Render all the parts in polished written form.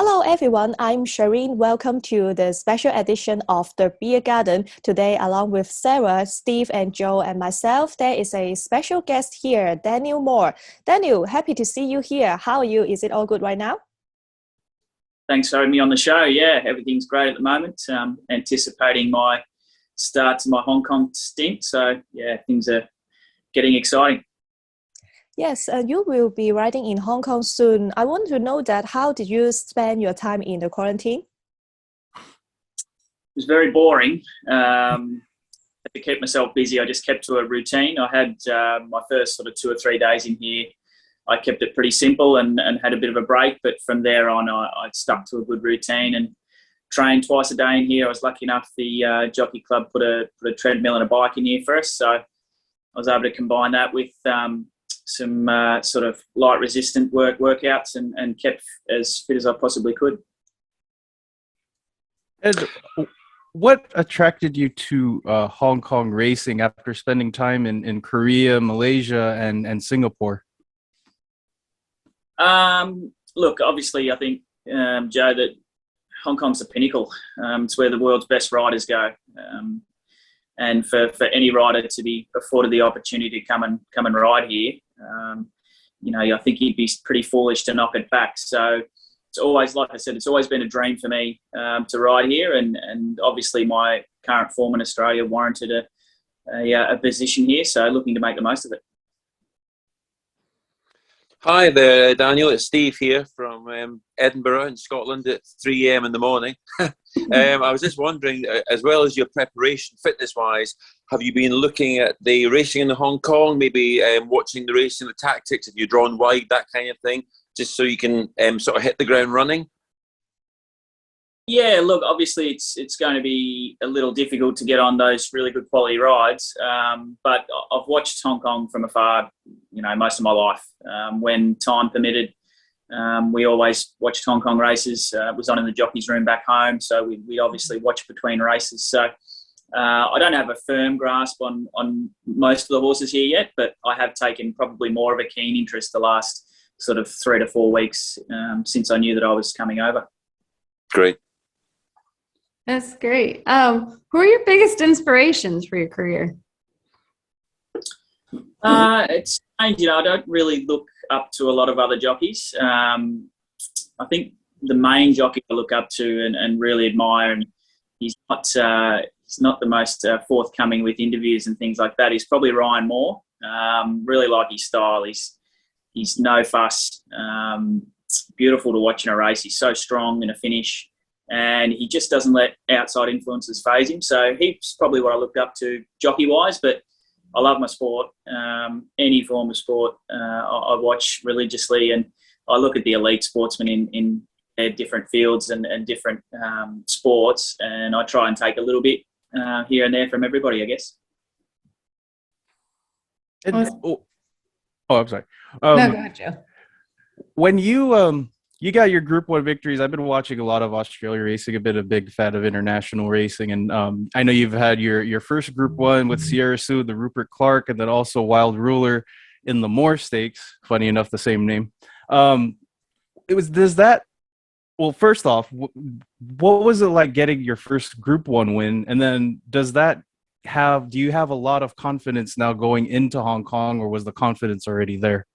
Hello everyone, I'm Shireen. Welcome to the special edition of The Beer Garden. Today, along with Sarah, Steve, and Joe, and myself, there is a special guest here, Daniel Moor. Daniel, happy to see you here. How are you? Is it all good right now? Thanks for having me on the show. Yeah, everything's great at the moment. Anticipating my start to my Hong Kong stint. So, yeah, things are getting exciting. Yes, you will be riding in Hong Kong soon. I want to know that how did you spend your time in the quarantine? It was very boring. To keep myself busy, I just kept to a routine. I had my first sort of 2 or 3 days in here. I kept it pretty simple and had a bit of a break. But from there on, I stuck to a good routine and trained twice a day in here. I was lucky enough the jockey club put a treadmill and a bike in here for us. So I was able to combine that with some sort of light resistant workouts and kept as fit as I possibly could. And what attracted you to Hong Kong racing after spending time in Korea, Malaysia, and Singapore? Look, obviously, I think, Joe, that Hong Kong's the pinnacle. It's where the world's best riders go. And for any rider to be afforded the opportunity to come and ride here, I think he'd be pretty foolish to knock it back. So it's always, like I said, it's always been a dream for me to ride here, and obviously my current form in Australia warranted a position here. So looking to make the most of it. Hi there, Daniel. It's Steve here from Edinburgh in Scotland at 3 a.m. in the morning. I was just wondering, as well as your preparation fitness-wise, have you been looking at the racing in Hong Kong, maybe watching the racing, the tactics, have you drawn wide, that kind of thing, just so you can sort of hit the ground running? Yeah, look, obviously it's going to be a little difficult to get on those really good quality rides, but I've watched Hong Kong from afar, most of my life. When time permitted, we always watched Hong Kong races. It was on in the jockey's room back home, so we obviously watch between races. So I don't have a firm grasp on most of the horses here yet, but I have taken probably more of a keen interest the last sort of 3 to 4 weeks since I knew that I was coming over. Great. That's great. Who are your biggest inspirations for your career? It's strange, I don't really look up to a lot of other jockeys. I think the main jockey I look up to and really admire, and he's not the most forthcoming with interviews and things like that, he's probably Ryan Moore. Really like his style. He's no fuss. Beautiful to watch in a race. He's so strong in a finish, and he just doesn't let outside influences phase him. So he's probably what I looked up to jockey-wise, but I love my sport. Any form of sport I watch religiously, and I look at the elite sportsmen in their different fields and different sports, and I try and take a little bit here and there from everybody, I guess. I'm sorry. No, go ahead, Joe. When you got your Group 1 victories, I've been watching a lot of Australia racing, a big fan of international racing. And I know you've had your first Group 1 with Sierra Sue, the Rupert Clark, and then also Wild Ruler in the Moor Stakes. Funny enough, the same name. First off, what was it like getting your first Group 1 win? And then do you have a lot of confidence now going into Hong Kong, or was the confidence already there?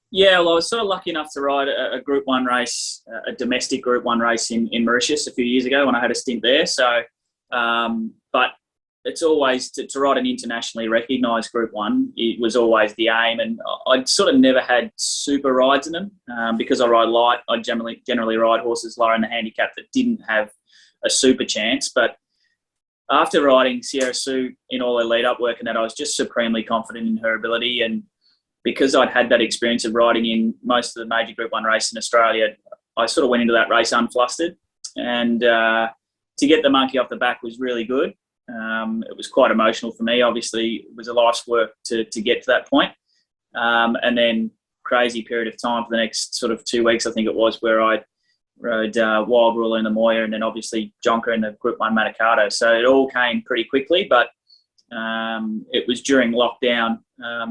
Yeah, well, I was sort of lucky enough to ride a Group 1 race, a domestic Group 1 race in Mauritius a few years ago when I had a stint there. So, but it's always to ride an internationally recognised Group 1. It was always the aim, and I'd sort of never had super rides in them because I ride light. I generally ride horses lower in the handicap that didn't have a super chance. But after riding Sierra Sue in all her lead-up work and that, I was just supremely confident in her ability. And because I'd had that experience of riding in most of the major Group 1 races in Australia, I sort of went into that race unflustered. And to get the monkey off the back was really good. It was quite emotional for me. Obviously, it was a life's work to get to that point. And then crazy period of time for the next sort of 2 weeks, I think it was, where I rode Wild Ruler in the Moir, and then obviously Jonker in the Group 1 Manikato. So it all came pretty quickly, but It was during lockdown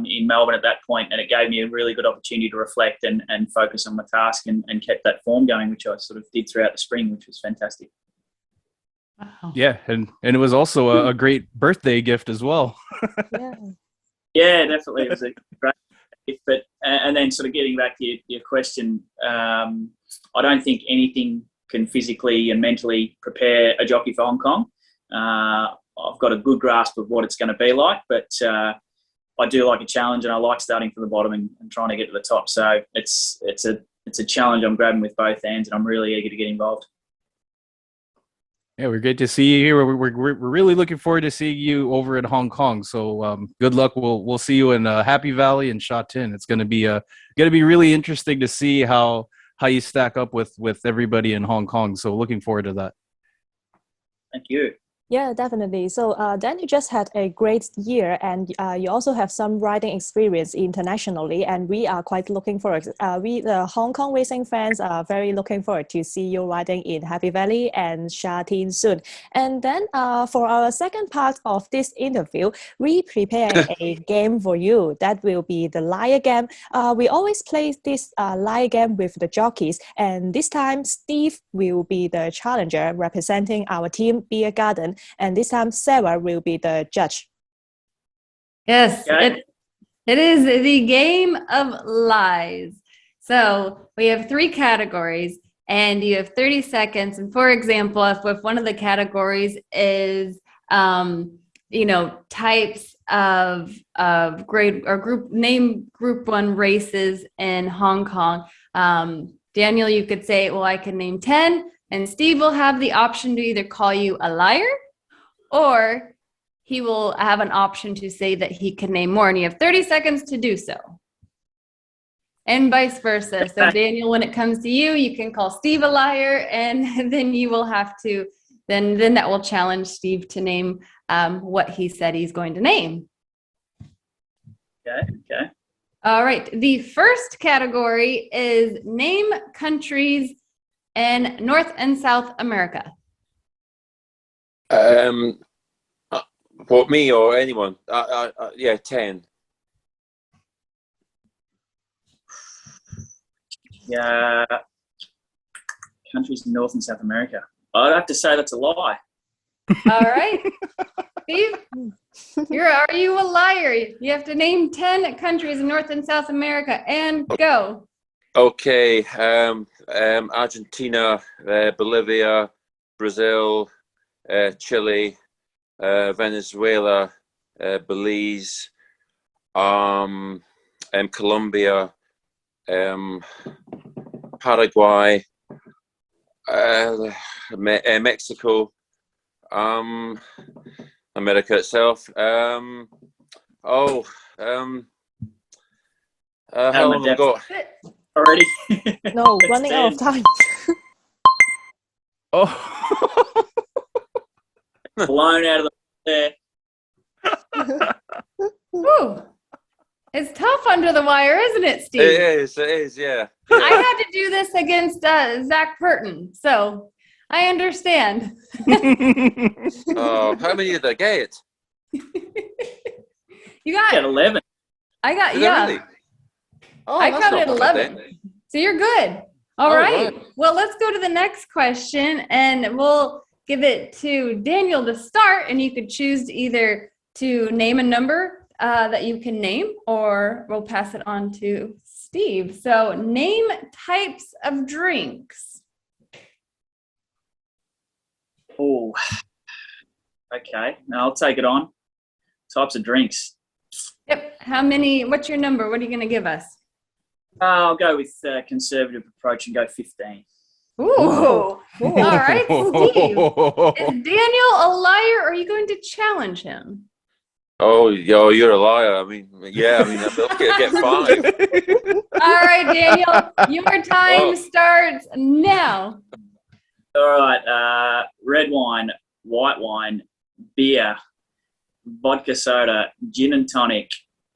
in Melbourne at that point, and it gave me a really good opportunity to reflect and focus on my task and kept that form going, which I sort of did throughout the spring, which was fantastic. Wow. Yeah, and it was also a great birthday gift as well. Yeah. Yeah, definitely. It was a great gift. But, and then sort of getting back to your question, I don't think anything can physically and mentally prepare a jockey for Hong Kong. I've got a good grasp of what it's going to be like, but I do like a challenge, and I like starting from the bottom and trying to get to the top. So it's a challenge I'm grabbing with both hands, and I'm really eager to get involved. Yeah, we're great to see you here. We're really looking forward to seeing you over in Hong Kong. So good luck. We'll see you in Happy Valley and Sha Tin. It's going to be really interesting to see how you stack up with everybody in Hong Kong. So looking forward to that. Thank you. Yeah, definitely. So Dan, you just had a great year, and you also have some riding experience internationally, and we are quite looking forward. The Hong Kong racing fans are very looking forward to see you riding in Happy Valley and Sha Tin soon. And then for our second part of this interview, we prepare a game for you. That will be the liar game. We always play this liar game with the jockeys, and this time Steve will be the challenger representing our team, Beer Garden. And this time, Sarah will be the judge. Yes, Okay. it is the game of lies. So we have 3 categories, and you have 30 seconds. And for example, if one of the categories is, types of grade or group 1 races in Hong Kong, Daniel, you could say, well, I can name 10, and Steve will have the option to either call you a liar, or he will have an option to say that he can name more, and you have 30 seconds to do so. And vice versa. So Daniel, when it comes to you, you can call Steve a liar, and then you will have to, then that will challenge Steve to name what he said he's going to name. Okay. All right. The first category is name countries in North and South America. What, me or anyone? Yeah, 10. Yeah, countries in North and South America. I'd have to say that's a lie. All right. Steve, are you a liar? You have to name 10 countries in North and South America, and go. Okay. Argentina, Bolivia, Brazil, Chile, Venezuela, Belize, Colombia, Paraguay, Mexico, America itself. How long have we got? Already? No, running out of time. Oh. Blown out of the there. Woo. It's tough under the wire, isn't it, Steve? It is, yeah. I had to do this against Zach Purton, so I understand. Oh, how many did I get? You got 11. I got, Did yeah. I really? Oh, I that's counted not bad 11. then. So you're good. All right. Well, let's go to the next question, and we'll give it to Daniel to start, and you could choose either to name a number that you can name, or we'll pass it on to Steve. So name types of drinks. Oh, okay. Now I'll take it on. Types of drinks. Yep. How many? What's your number? What are you going to give us? I'll go with conservative approach and go 15. Ooh. All right, Steve. Is Daniel a liar, or are you going to challenge him? Oh, you're a liar. I mean, I'll get 5. All right, Daniel, your time starts now. All right. Red wine, white wine, beer, vodka soda, gin and tonic,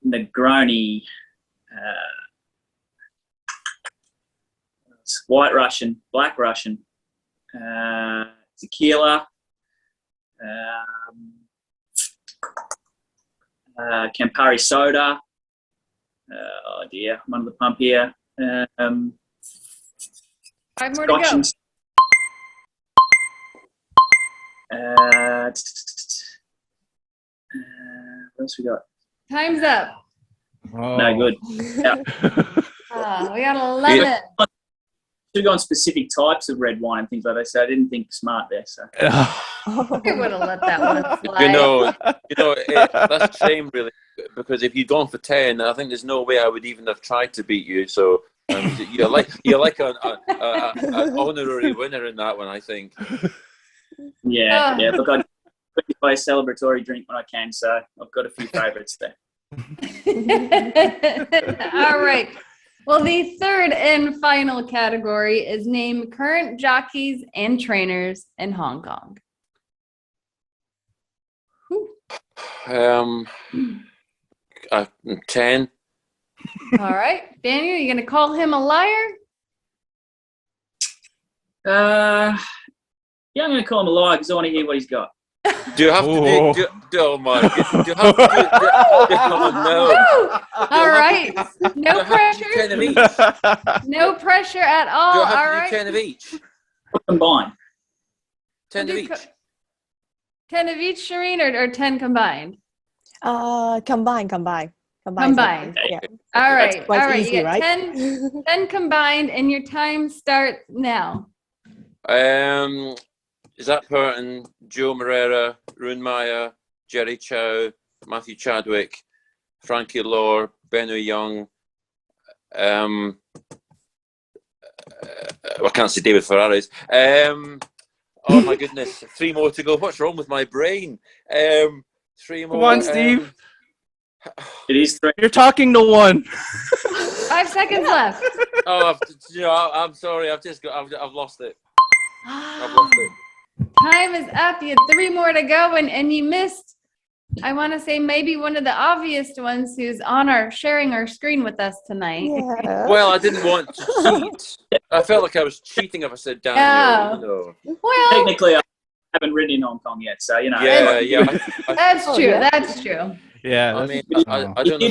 Negroni, White Russian, Black Russian, tequila, Campari soda. Oh dear, I'm under the pump here. 5 more to go. What else we got? Time's up. Oh. No good. Yeah. We got 11. Should go on specific types of red wine and things like that. So I didn't think smart there. So We would have let that one slide. That's a shame, really, because if you'd gone for 10, I think there's no way I would even have tried to beat you. So you're like an honorary winner in that one, I think. Yeah. Look, I buy a celebratory drink when I can, so I've got a few favourites there. All right. Well, the third and final category is name current jockeys and trainers in Hong Kong. 10. All right. Daniel, you going to call him a liar? Yeah, I'm going to call him a liar because I want to hear what he's got. Do you have to do oh my goodness. Do you have to oh, no. All right. No pressure. 10 of each. No pressure at all. Do I have All to right. do 10 of each? Combined. 10 of each. 10 of each, Shireen, or 10 combined? Combined. Combined. Yeah. All right. Quite All right. easy, You get right? 10 combined, and your time starts now. Zach Purton, Joe Moreira, Rune Meyer, Jerry Chow, Matthew Chadwick, Frankie Lohr, Benno Young. I can't say David Ferraris. Oh my goodness, 3 more to go. What's wrong with my brain? 3 more. Come on, Steve. It is 3. You're talking to one. 5 seconds left. Oh, I'm sorry. I've lost it. I've lost it. Time is up. You had 3 more to go, and you missed. I want to say maybe one of the obvious ones who's sharing our screen with us tonight. Yeah. Well, I didn't want to cheat. I felt like I was cheating if I said Daniel. Well, Technically, I haven't ridden in Hong Kong yet, so you know. Yeah. that's true. yeah. That's true. Yeah. I mean, I don't know.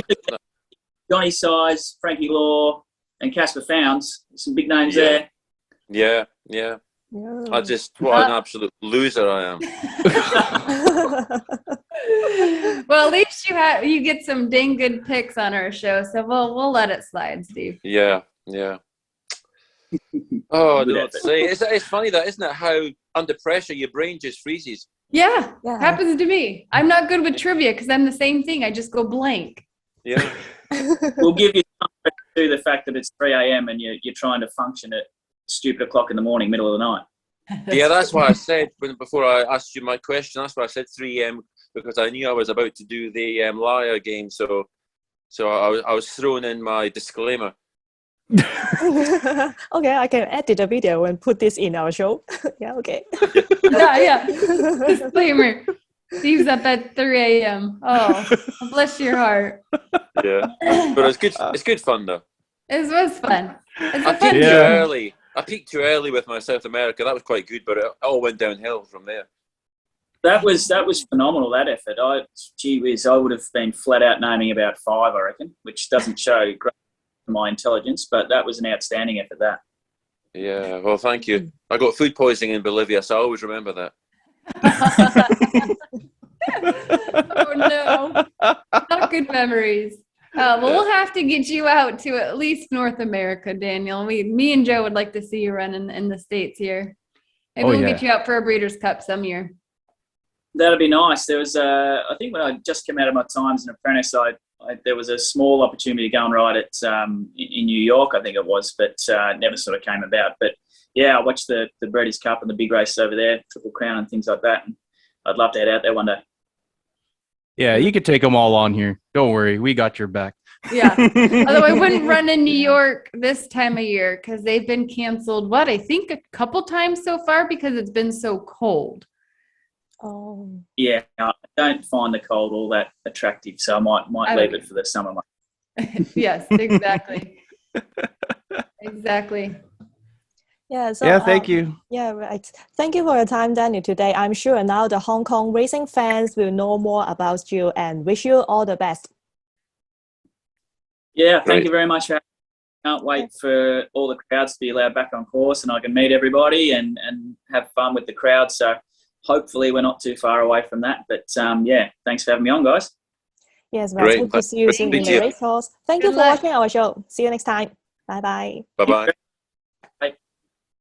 Johnny Size, Frankie Law, and Casper Founds. Some big names there. Yeah. What an absolute loser I am. Well, at least you get some dang good picks on our show, so we'll let it slide, Steve. Yeah. Oh, I don't know what to say. It's funny that, isn't it? How under pressure your brain just freezes. Yeah. Happens to me. I'm not good with trivia because I'm the same thing. I just go blank. Yeah. We'll give you some credit to the fact that it's 3 a.m. and you're trying to function at stupid o'clock in the morning, middle of the night. Yeah, that's why I said before I asked you my question. That's why I said 3 a.m. because I knew I was about to do the liar game. So I was throwing in my disclaimer. Okay, I can edit the video and put this in our show. Yeah, okay. Yeah. Disclaimer. Steve's up at 3 a.m. Oh, bless your heart. Yeah, but it's good. It's good fun though. It was fun. It's I a fun peaked too show. early. I peaked too early with my South America. That was quite good, but it all went downhill from there. That was phenomenal, that effort. Gee whiz, I would have been flat out naming about 5, I reckon, which doesn't show great for my intelligence, but that was an outstanding effort, that. Yeah, well, thank you. I got food poisoning in Bolivia, so I always remember that. Oh no, not good memories. Well, we'll have to get you out to at least North America, Daniel. Me and Joe would like to see you run in the States here. Maybe we'll get you out for a Breeders' Cup some year. That'd be nice. There was I think when I just came out of my time as an apprentice, there was a small opportunity to go and ride it in New York, I think it was, but never sort of came about. But yeah, I watched the Breeders' Cup and the big races over there, Triple Crown and things like that. And I'd love to head out there one day. Yeah, you could take them all on here. Don't worry, we got your back. Yeah. Although I wouldn't run in New York this time of year because they've been canceled, I think a couple times so far because it's been so cold. Oh. Yeah, I don't find the cold all that attractive, so I might leave it for the summer months. Yes, exactly. Exactly. Yeah, so, Yeah, thank you. Yeah, right. Thank you for your time, Daniel, today. I'm sure now the Hong Kong racing fans will know more about you and wish you all the best. Yeah, thank Great. you very much for having me. Can't wait for all the crowds to be allowed back on course and I can meet everybody and have fun with the crowd. So hopefully we're not too far away from that. But yeah, thanks for having me on, guys. Yes, well, Great. hope to see you soon in Thank the you. racecourse. Thank you Good for luck. watching our show. See you next time. Bye-bye. Bye bye.